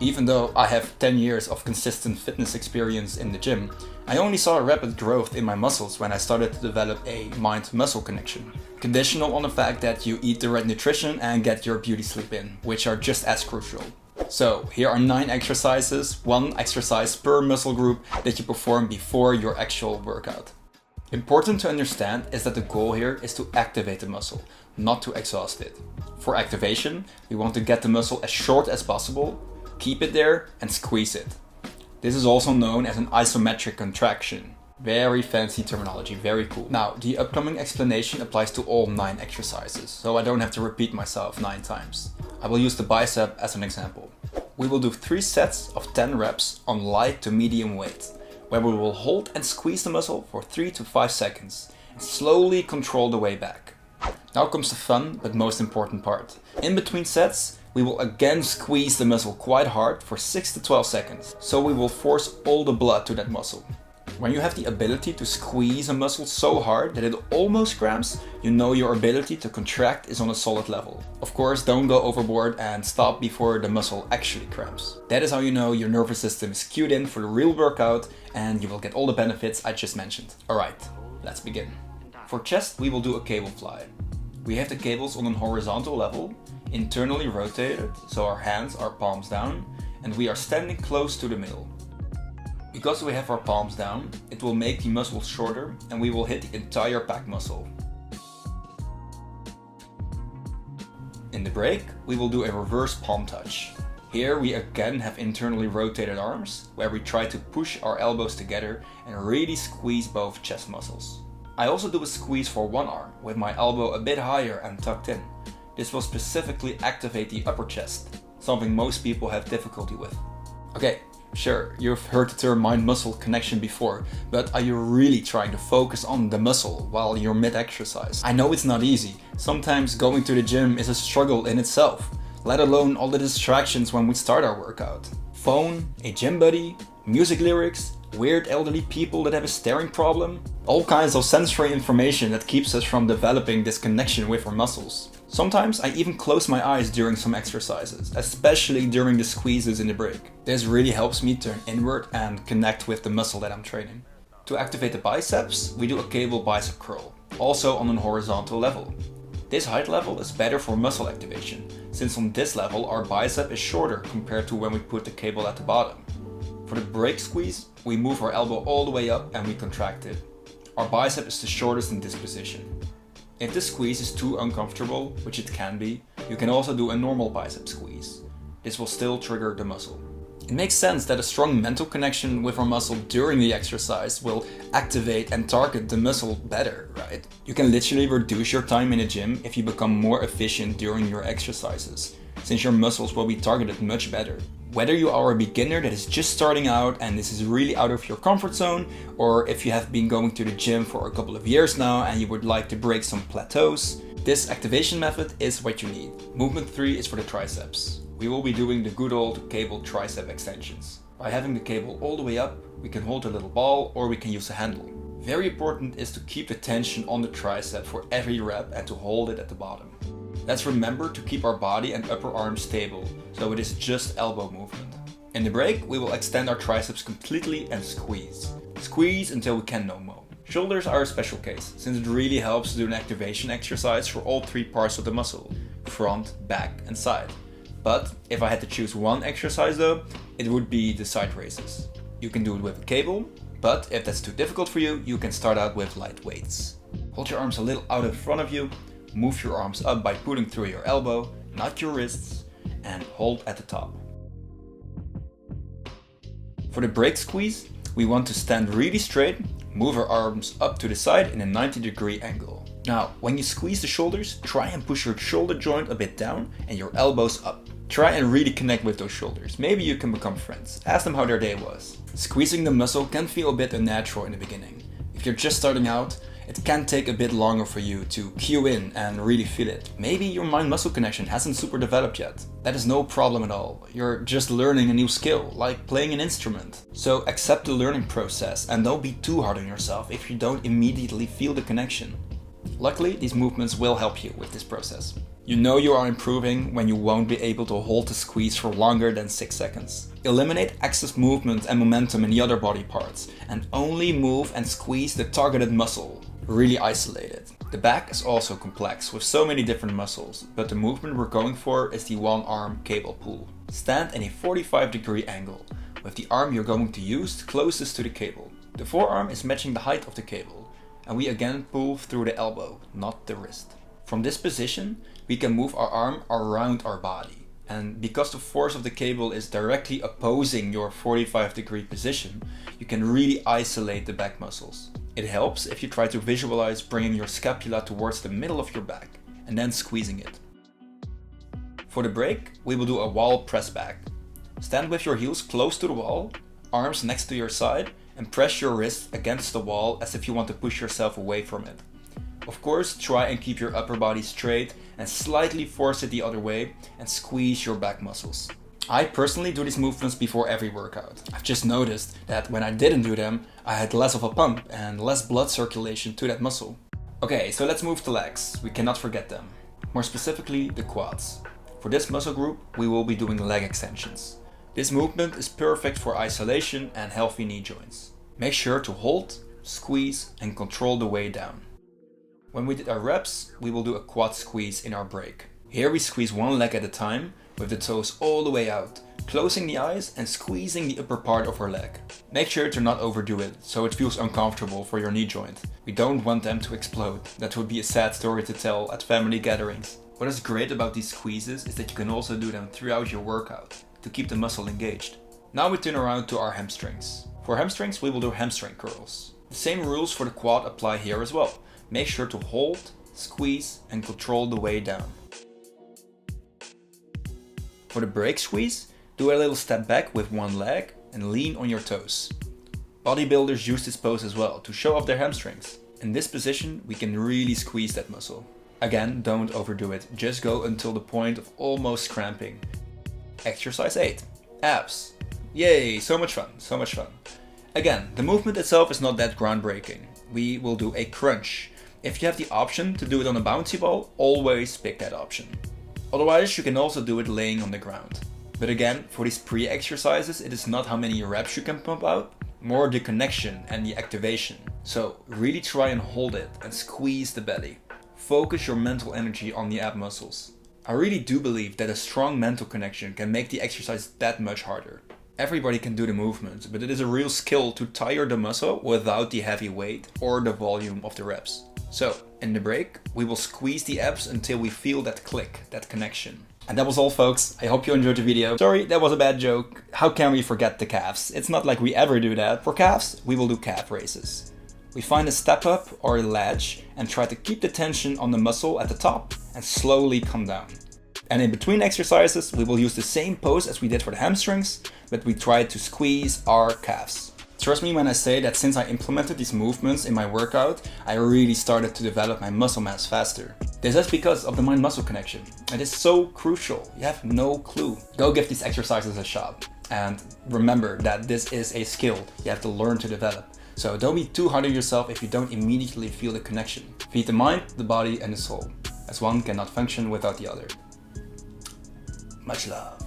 Even though I have 10 years of consistent fitness experience in the gym, I only saw a rapid growth in my muscles when I started to develop a mind-muscle connection. Conditional on the fact that you eat the right nutrition and get your beauty sleep in, which are just as crucial. So here are 9 exercises, 1 exercise per muscle group that you perform before your actual workout. Important to understand is that the goal here is to activate the muscle, not to exhaust it. For activation, we want to get the muscle as short as possible, keep it there and squeeze it. This is also known as an isometric contraction. Very fancy terminology, very cool. Now, the upcoming explanation applies to all 9 exercises, so I don't have to repeat myself 9 times. I will use the bicep as an example. We will do 3 sets of 10 reps on light to medium weight, where we will hold and squeeze the muscle for 3 to 5 seconds and slowly control the way back. Now comes the fun but most important part. In between sets, we will again squeeze the muscle quite hard for 6 to 12 seconds, so we will force all the blood to that muscle. When you have the ability to squeeze a muscle so hard that it almost cramps, you know your ability to contract is on a solid level. Of course, don't go overboard and stop before the muscle actually cramps. That is how you know your nervous system is cued in for the real workout and you will get all the benefits I just mentioned. Alright, let's begin. For chest, we will do a cable fly. We have the cables on a horizontal level, internally rotated, so our hands are palms down, and we are standing close to the middle. Because we have our palms down, it will make the muscles shorter and we will hit the entire back muscle. In the break, we will do a reverse palm touch. Here we again have internally rotated arms, where we try to push our elbows together and really squeeze both chest muscles. I also do a squeeze for one arm, with my elbow a bit higher and tucked in. This will specifically activate the upper chest, something most people have difficulty with. Okay, sure, you've heard the term mind-muscle connection before, but are you really trying to focus on the muscle while you're mid-exercise? I know it's not easy. Sometimes going to the gym is a struggle in itself, let alone all the distractions when we start our workout. Phone, a gym buddy, music lyrics, weird elderly people that have a staring problem. All kinds of sensory information that keeps us from developing this connection with our muscles. Sometimes I even close my eyes during some exercises, especially during the squeezes in the break. This really helps me turn inward and connect with the muscle that I'm training. To activate the biceps, we do a cable bicep curl, also on a horizontal level. This height level is better for muscle activation, since on this level our bicep is shorter compared to when we put the cable at the bottom. For the break squeeze, we move our elbow all the way up and we contract it. Our bicep is the shortest in this position. If the squeeze is too uncomfortable, which it can be, you can also do a normal bicep squeeze. This will still trigger the muscle. It makes sense that a strong mental connection with our muscle during the exercise will activate and target the muscle better, right? You can literally reduce your time in the gym if you become more efficient during your exercises, since your muscles will be targeted much better. Whether you are a beginner that is just starting out and this is really out of your comfort zone, or if you have been going to the gym for a couple of years now and you would like to break some plateaus, this activation method is what you need. Movement 3 is for the triceps. We will be doing the good old cable tricep extensions. By having the cable all the way up, we can hold a little ball or we can use a handle. Very important is to keep the tension on the tricep for every rep and to hold it at the bottom. Let's remember to keep our body and upper arm stable, so it is just elbow movement. In the break, we will extend our triceps completely and squeeze. Squeeze until we can no more. Shoulders are a special case, since it really helps to do an activation exercise for all 3 parts of the muscle, front, back and side. But if I had to choose one exercise though, it would be the side raises. You can do it with a cable, but if that's too difficult for you, you can start out with light weights. Hold your arms a little out in front of you. Move your arms up by pulling through your elbow, not your wrists, and hold at the top. For the break squeeze, we want to stand really straight, move our arms up to the side in a 90-degree angle. Now, when you squeeze the shoulders, try and push your shoulder joint a bit down and your elbows up. Try and really connect with those shoulders. Maybe you can become friends. Ask them how their day was. Squeezing the muscle can feel a bit unnatural in the beginning. If you're just starting out, it can take a bit longer for you to cue in and really feel it. Maybe your mind-muscle connection hasn't super developed yet. That is no problem at all. You're just learning a new skill, like playing an instrument. So accept the learning process and don't be too hard on yourself if you don't immediately feel the connection. Luckily, these movements will help you with this process. You know you are improving when you won't be able to hold the squeeze for longer than 6 seconds. Eliminate excess movement and momentum in the other body parts and only move and squeeze the targeted muscle. Really isolate it. The back is also complex with so many different muscles, but the movement we're going for is the one arm cable pull. Stand in a 45-degree angle, with the arm you're going to use closest to the cable. The forearm is matching the height of the cable, and we again pull through the elbow, not the wrist. From this position, we can move our arm around our body. And because the force of the cable is directly opposing your 45-degree position, you can really isolate the back muscles. It helps if you try to visualize bringing your scapula towards the middle of your back and then squeezing it. For the break, we will do a wall press back. Stand with your heels close to the wall, arms next to your side, and press your wrists against the wall as if you want to push yourself away from it. Of course, try and keep your upper body straight and slightly force it the other way and squeeze your back muscles. I personally do these movements before every workout. I've just noticed that when I didn't do them, I had less of a pump and less blood circulation to that muscle. Okay, so let's move to legs. We cannot forget them. More specifically, the quads. For this muscle group, we will be doing leg extensions. This movement is perfect for isolation and healthy knee joints. Make sure to hold, squeeze, and control the way down. When we did our reps, we will do a quad squeeze in our break. Here we squeeze one leg at a time, with the toes all the way out, closing the eyes and squeezing the upper part of our leg. Make sure to not overdo it, so it feels uncomfortable for your knee joint. We don't want them to explode. That would be a sad story to tell at family gatherings. What is great about these squeezes is that you can also do them throughout your workout, to keep the muscle engaged. Now we turn around to our hamstrings. For hamstrings, we will do hamstring curls. The same rules for the quad apply here as well. Make sure to hold, squeeze, and control the way down. For the break squeeze, do a little step back with one leg and lean on your toes. Bodybuilders use this pose as well to show off their hamstrings. In this position, we can really squeeze that muscle. Again, don't overdo it, just go until the point of almost cramping. Exercise 8. Abs. Yay, so much fun, so much fun. Again, the movement itself is not that groundbreaking. We will do a crunch. If you have the option to do it on a bouncy ball, always pick that option. Otherwise, you can also do it laying on the ground. But again, for these pre-exercises, it is not how many reps you can pump out, more the connection and the activation. So really try and hold it and squeeze the belly. Focus your mental energy on the ab muscles. I really do believe that a strong mental connection can make the exercise that much harder. Everybody can do the movement, but it is a real skill to tire the muscle without the heavy weight or the volume of the reps. So, in the break, we will squeeze the abs until we feel that click, that connection. And that was all, folks. I hope you enjoyed the video. Sorry, that was a bad joke. How can we forget the calves? It's not like we ever do that. For calves, we will do calf raises. We find a step up or a ledge and try to keep the tension on the muscle at the top and slowly come down. And in between exercises, we will use the same pose as we did for the hamstrings, but we try to squeeze our calves. Trust me when I say that since I implemented these movements in my workout, I really started to develop my muscle mass faster. This is because of the mind-muscle connection. It is so crucial, you have no clue. Go give these exercises a shot. And remember that this is a skill you have to learn to develop. So don't be too hard on yourself if you don't immediately feel the connection. Feed the mind, the body and the soul, as one cannot function without the other. Much love.